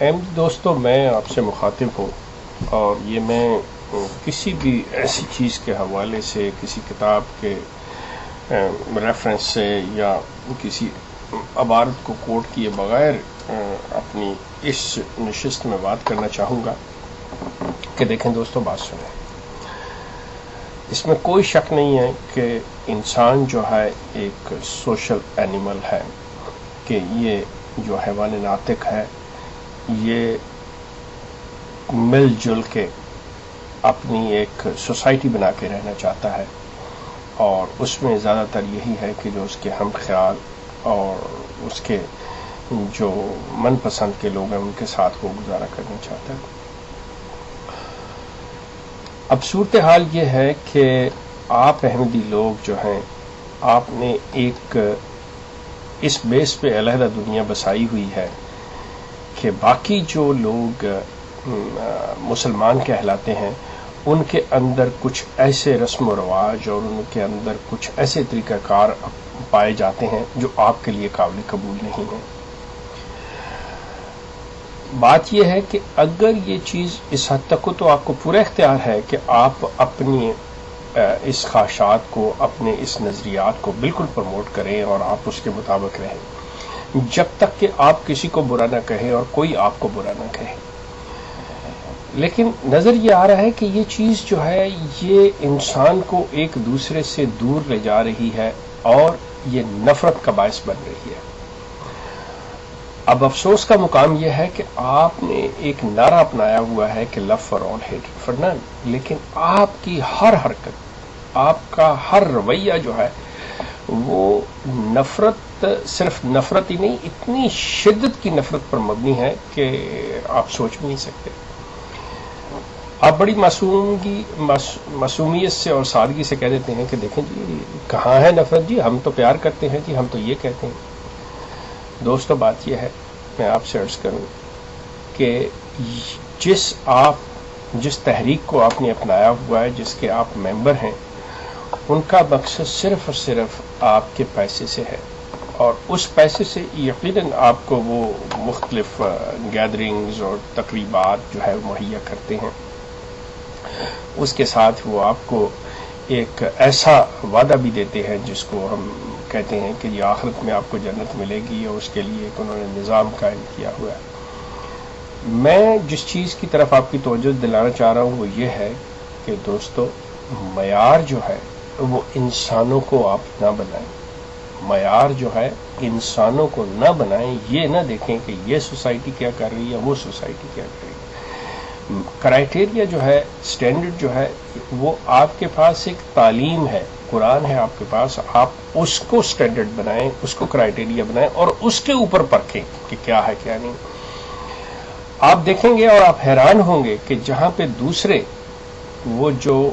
دوستو میں آپ سے مخاطب ہوں اور یہ میں کسی بھی ایسی چیز کے حوالے سے کسی کتاب کے ریفرنس سے یا کسی عبارت کو کوٹ کیے بغیر اپنی اس نشست میں بات کرنا چاہوں گا کہ دیکھیں دوستو، بات سنیں. اس میں کوئی شک نہیں ہے کہ انسان جو ہے ایک سوشل اینیمل ہے، کہ یہ جو حیوان ناطق ہے یہ مل جل کے اپنی ایک سوسائٹی بنا کے رہنا چاہتا ہے، اور اس میں زیادہ تر یہی ہے کہ جو اس کے ہم خیال اور اس کے جو من پسند کے لوگ ہیں ان کے ساتھ وہ گزارا کرنا چاہتا ہے. اب صورتحال یہ ہے کہ آپ احمدی لوگ جو ہیں، آپ نے ایک اس بیس پہ علیحدہ دنیا بسائی ہوئی ہے کہ باقی جو لوگ مسلمان کہلاتے ہیں ان کے اندر کچھ ایسے رسم و رواج اور ان کے اندر کچھ ایسے طریقہ کار پائے جاتے ہیں جو آپ کے لیے قابل قبول نہیں ہیں. بات یہ ہے کہ اگر یہ چیز اس حد تک ہو تو آپ کو پورا اختیار ہے کہ آپ اپنی اس خواہشات کو، اپنے اس نظریات کو بالکل پروموٹ کریں اور آپ اس کے مطابق رہیں، جب تک کہ آپ کسی کو برا نہ کہیں اور کوئی آپ کو برا نہ کہے. لیکن نظر یہ آ رہا ہے کہ یہ چیز جو ہے یہ انسان کو ایک دوسرے سے دور لے جا رہی ہے اور یہ نفرت کا باعث بن رہی ہے. اب افسوس کا مقام یہ ہے کہ آپ نے ایک نعرہ اپنایا ہوا ہے کہ love for all hate for none, لیکن آپ کی ہر حرکت، آپ کا ہر رویہ جو ہے وہ نفرت، صرف نفرت ہی نہیں، اتنی شدت کی نفرت پر مبنی ہے کہ آپ سوچ بھی نہیں سکتے. آپ بڑی معصومیت سے اور سادگی سے کہہ دیتے ہیں کہ دیکھیں جی کہاں ہے نفرت، جی ہم تو پیار کرتے ہیں، جی ہم تو یہ کہتے ہیں. دوستو بات یہ ہے، میں آپ سے عرض کروں کہ جس تحریک کو آپ نے اپنایا ہوا ہے، جس کے آپ ممبر ہیں، ان کا مقصد صرف اور صرف آپ کے پیسے سے ہے، اور اس پیسے سے یقیناً آپ کو وہ مختلف گیدرنگز اور تقریبات جو ہے مہیا کرتے ہیں. اس کے ساتھ وہ آپ کو ایک ایسا وعدہ بھی دیتے ہیں جس کو ہم کہتے ہیں کہ یہ آخرت میں آپ کو جنت ملے گی، اور اس کے لیے ایک انہوں نے نظام قائم کیا ہوا ہے. میں جس چیز کی طرف آپ کی توجہ دلانا چاہ رہا ہوں وہ یہ ہے کہ دوستو، معیار جو ہے وہ انسانوں کو آپ نہ بنائیں. معیار جو ہے انسانوں کو نہ بنائیں. یہ نہ دیکھیں کہ یہ سوسائٹی کیا کر رہی ہے، وہ سوسائٹی کیا کر رہی ہے. کرائٹیریا جو ہے، سٹینڈرڈ جو ہے، وہ آپ کے پاس ایک تعلیم ہے، قرآن ہے آپ کے پاس، آپ اس کو سٹینڈرڈ بنائیں، اس کو کرائٹیریا بنائیں اور اس کے اوپر پرکھیں کہ کیا ہے کیا نہیں. آپ دیکھیں گے اور آپ حیران ہوں گے کہ جہاں پہ دوسرے وہ جو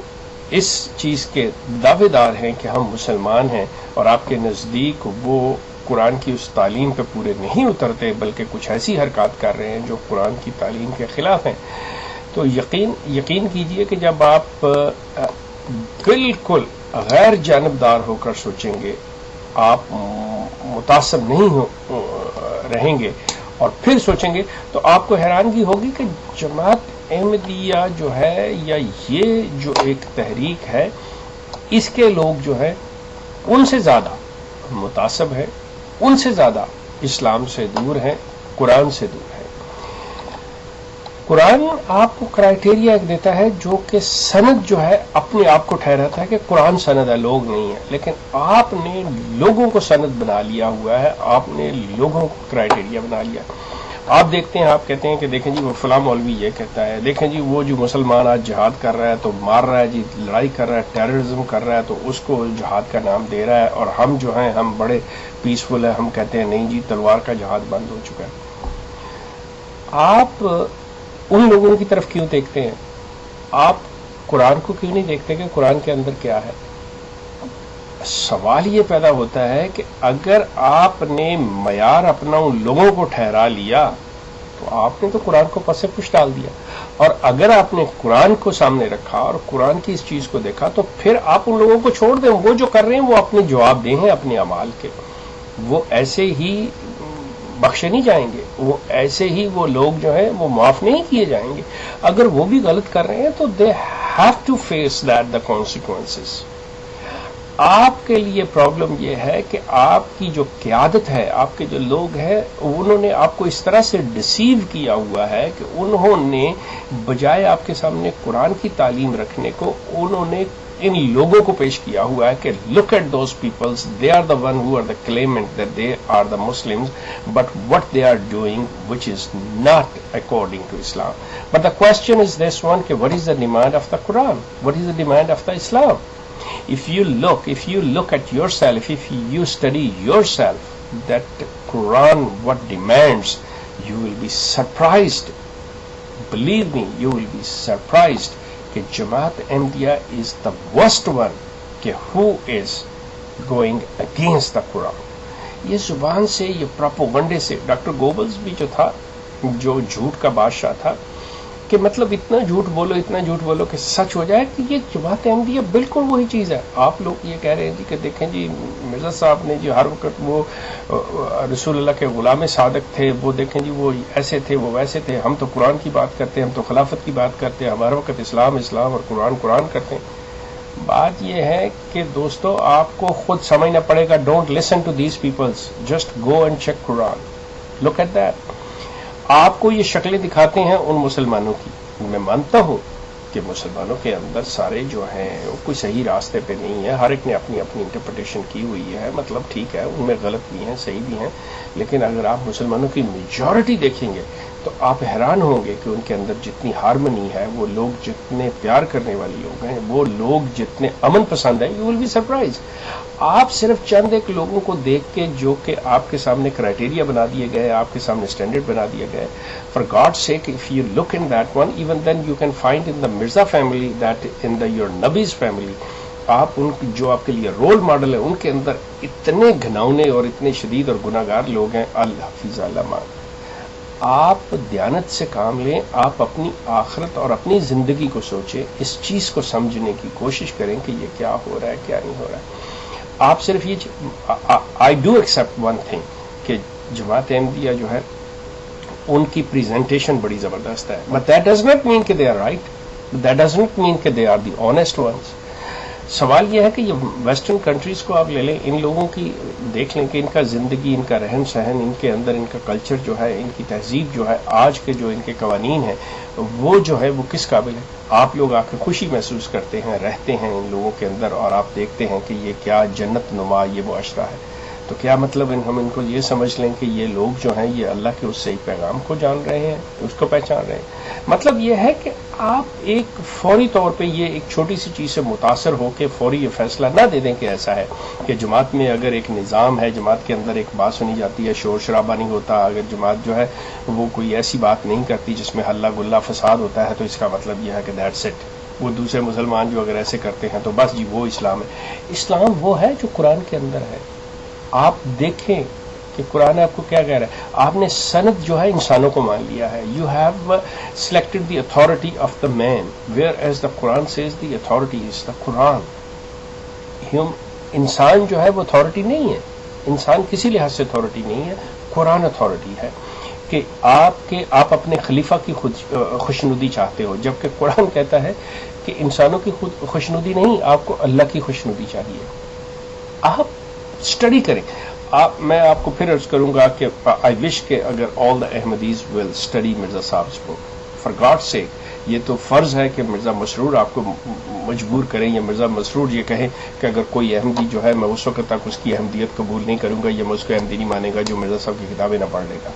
اس چیز کے دعوے دار ہیں کہ ہم مسلمان ہیں، اور آپ کے نزدیک وہ قرآن کی اس تعلیم پہ پورے نہیں اترتے بلکہ کچھ ایسی حرکات کر رہے ہیں جو قرآن کی تعلیم کے خلاف ہیں، تو یقین کیجئے کہ جب آپ بالکل غیر جانبدار ہو کر سوچیں گے، آپ متاثر نہیں رہیں گے اور پھر سوچیں گے، تو آپ کو حیرانگی ہوگی کہ جماعت احمدیہ جو ہے، یا یہ جو ایک تحریک ہے، اس کے لوگ جو ہے ان سے زیادہ متعصب ہے، ان سے زیادہ اسلام سے دور ہیں، قرآن سے دور ہیں. قرآن آپ کو کرائٹیریا ایک دیتا ہے جو کہ سند جو ہے اپنے آپ کو ٹھہراتا ہے کہ قرآن سند ہے، لوگ نہیں ہیں. لیکن آپ نے لوگوں کو سند بنا لیا ہوا ہے، آپ نے لوگوں کو کرائٹیریا بنا لیا. آپ دیکھتے ہیں، آپ کہتے ہیں کہ دیکھیں جی وہ فلاں مولوی یہ کہتا ہے، دیکھیں جی وہ جو مسلمان آج جہاد کر رہا ہے تو مار رہا ہے، جی لڑائی کر رہا ہے، ٹیررزم کر رہا ہے تو اس کو جہاد کا نام دے رہا ہے، اور ہم جو ہیں ہم بڑے پیسفل ہیں، ہم کہتے ہیں نہیں جی تلوار کا جہاد بند ہو چکا ہے. آپ ان لوگوں کی طرف کیوں دیکھتے ہیں؟ آپ قرآن کو کیوں نہیں دیکھتے کہ قرآن کے اندر کیا ہے؟ سوال یہ پیدا ہوتا ہے کہ اگر آپ نے معیار اپنا ان لوگوں کو ٹھہرا لیا تو آپ نے تو قرآن کو پس پش ڈال دیا، اور اگر آپ نے قرآن کو سامنے رکھا اور قرآن کی اس چیز کو دیکھا تو پھر آپ ان لوگوں کو چھوڑ دیں، وہ جو کر رہے ہیں وہ اپنے جواب دیں ہیں اپنے اعمال کے. وہ ایسے ہی بخشے نہیں جائیں گے، وہ ایسے ہی وہ لوگ جو ہیں وہ معاف نہیں کیے جائیں گے. اگر وہ بھی غلط کر رہے ہیں تو they have to face that the consequences. آپ کے لیے پرابلم یہ ہے کہ آپ کی جو قیادت ہے، آپ کے جو لوگ ہیں، انہوں نے آپ کو اس طرح سے ڈسیو کیا ہوا ہے کہ انہوں نے بجائے آپ کے سامنے قرآن کی تعلیم رکھنے کو، انہوں نے ان لوگوں کو پیش کیا ہوا ہے کہ look at those peoples, they are the one who are the claimant that they are the Muslims, but what they are doing which is not according to Islam. But the question is this one کہ what is the demand of the Quran, what is the demand of the Islam. If you look at yourself, if you study yourself, that Quran what demands, you will be surprised. Believe me, you will be surprised that Jamaat Ahmadiyya is the worst one who is going against the Quran. یہ زبان سے، یہ پروپیگنڈے سے، doctor Goebbels بھی جو تھا، جو جھوٹ کا بادشاہ تھا، کہ مطلب اتنا جھوٹ بولو کہ سچ ہو جائے، کہ یہ جماعت احمدیہ بالکل وہی چیز ہے. آپ لوگ یہ کہہ رہے ہیں جی کہ دیکھیں جی مرزا صاحب نے جی ہر وقت وہ رسول اللہ کے غلام صادق تھے، وہ دیکھیں جی وہ ایسے تھے، وہ ویسے تھے. ہم تو قرآن کی بات کرتے ہیں، ہم تو خلافت کی بات کرتے ہیں، ہمارے وقت اسلام اور قرآن کرتے ہیں. بات یہ ہے کہ دوستو آپ کو خود سمجھنا پڑے گا. Don't listen to these peoples, just go and check Quran, look at that. آپ کو یہ شکلیں دکھاتے ہیں ان مسلمانوں کی. میں مانتا ہوں کہ مسلمانوں کے اندر سارے جو ہیں وہ کوئی صحیح راستے پہ نہیں ہے، ہر ایک نے اپنی انٹرپریٹیشن کی ہوئی ہے. مطلب ٹھیک ہے، ان میں غلط بھی ہیں، صحیح بھی ہیں، لیکن اگر آپ مسلمانوں کی میجورٹی دیکھیں گے تو آپ حیران ہوں گے کہ ان کے اندر جتنی ہارمنی ہے، وہ لوگ جتنے پیار کرنے والے لوگ ہیں، وہ لوگ جتنے امن پسند ہیں، یو ول بی سرپرائز. آپ صرف چند ایک لوگوں کو دیکھ کے، جو کہ آپ کے سامنے کرائٹیریا بنا دیے گئے، آپ کے سامنے اسٹینڈرڈ بنا دیے گئے، for God sake if you look in that one, even then you can find in the Mirza family that in the your نبیز فیملی. آپ ان جو آپ کے لیے رول ماڈل ہے، ان کے اندر اتنے گھناؤنے اور اتنے شدید اور گناہ گار لوگ ہیں. الحفیظ اللہ. آپ دیانت سے کام لیں، آپ اپنی آخرت اور اپنی زندگی کو سوچیں، اس چیز کو سمجھنے کی کوشش کریں کہ یہ کیا ہو رہا ہے، کیا نہیں ہو رہا ہے. آپ صرف یہ I do accept one thing کہ جماعت احمدیہ جو ہے ان کی پریزنٹیشن بڑی زبردست ہے، but that does not mean کہ they are right, that does not mean کہ they are the honest ones. سوال یہ ہے کہ یہ ویسٹرن کنٹریز کو آپ لے لیں، ان لوگوں کی دیکھ لیں کہ ان کا زندگی، ان کا رہن سہن، ان کے اندر ان کا کلچر جو ہے، ان کی تہذیب جو ہے، آج کے جو ان کے قوانین ہیں، وہ جو ہے وہ کس قابل ہے. آپ لوگ آ کے خوشی محسوس کرتے ہیں، رہتے ہیں ان لوگوں کے اندر، اور آپ دیکھتے ہیں کہ یہ کیا جنت نما یہ معاشرہ ہے. تو کیا مطلب ہم ان کو یہ سمجھ لیں کہ یہ لوگ جو ہیں یہ اللہ کے اس صحیح پیغام کو جان رہے ہیں، اس کو پہچان رہے ہیں. مطلب یہ ہے کہ آپ ایک فوری طور پہ یہ ایک چھوٹی سی چیز سے متاثر ہو کے فوری یہ فیصلہ نہ دے دیں کہ ایسا ہے کہ جماعت میں اگر ایک نظام ہے، جماعت کے اندر ایک بات سنی جاتی ہے، شور شرابہ نہیں ہوتا، اگر جماعت جو ہے وہ کوئی ایسی بات نہیں کرتی جس میں ہلہ گلہ فساد ہوتا ہے، تو اس کا مطلب یہ ہے کہ دیٹس اٹ. وہ دوسرے مسلمان جو اگر ایسے کرتے ہیں تو بس جی وہ اسلام ہے. اسلام وہ ہے جو قرآن کے اندر ہے. آپ دیکھیں کہ قرآن آپ کو کیا کہہ رہا ہے. آپ نے سند جو ہے انسانوں کو مان لیا ہے. You have selected the authority of the man, whereas the Quran says the authority is the Quran. انسان جو ہے وہ اتھارٹی نہیں ہے، انسان کسی لحاظ سے اتھارٹی نہیں ہے، قرآن اتھارٹی ہے. کہ آپ اپنے خلیفہ کی خوشنودی چاہتے ہو، جبکہ قرآن کہتا ہے کہ انسانوں کی خوشنودی نہیں، آپ کو اللہ کی خوشنودی چاہیے. آپ اسٹڈی کریں. میں آپ کو پھر عرض کروں گا کہ آئی وش کہ اگر آل دا احمدیز ول اسٹڈی مرزا صاحب بک فار گاڈ سیک. یہ تو فرض ہے کہ مرزا مسرور آپ کو مجبور کریں، یا مرزا مسرور یہ کہیں کہ اگر کوئی احمدی جو ہے میں اس وقت تک اس کی احمدیت قبول نہیں کروں گا، یا میں اس کو احمدی نہیں مانے گا جو مرزا صاحب کی کتابیں نہ پڑھ لے گا.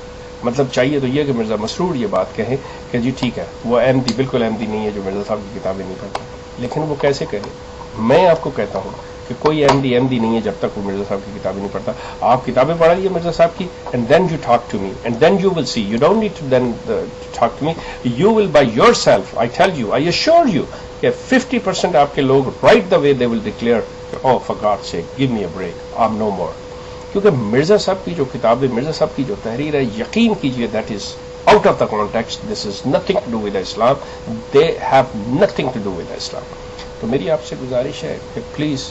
مطلب چاہیے تو یہ کہ مرزا مسرور یہ بات کہیں کہ جی ٹھیک ہے وہ احمدی بالکل احمدی نہیں ہے جو مرزا صاحب کی کتابیں نہیں پڑھتا. لیکن وہ کیسے کہیں؟ میں آپ کو کہتا ہوں کہ کوئی احمدی نہیں ہے جب تک وہ مرزا صاحب کی کتابیں نہیں پڑھتا. آپ کتابیں پڑھ لیجیے مرزا صاحب کی، and then you talk to me, and then you will see. You don't need to then talk to me. You will by yourself, I tell you, I assure you کہ 50% آپ کے لوگ right the way they will declare oh for God sake give me a break, I am no more. کیونکہ مرزا صاحب کی جو کتابیں، مرزا صاحب کی جو تحریر ہے، یقین کیجیے that is out of the context. This is nothing to do with Islam. They have nothing to do with Islam. تو میری آپ سے گزارش ہے کہ پلیز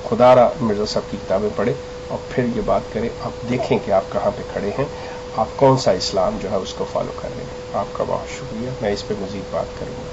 خدا را مرزا صاحب کی کتابیں پڑھیں، اور پھر یہ بات کریں. آپ دیکھیں کہ آپ کہاں پہ کھڑے ہیں, آپ کون سا اسلام جو ہے اس کو فالو کر رہے ہیں. آپ کا بہت شکریہ, میں اس پہ مزید بات کروں گا.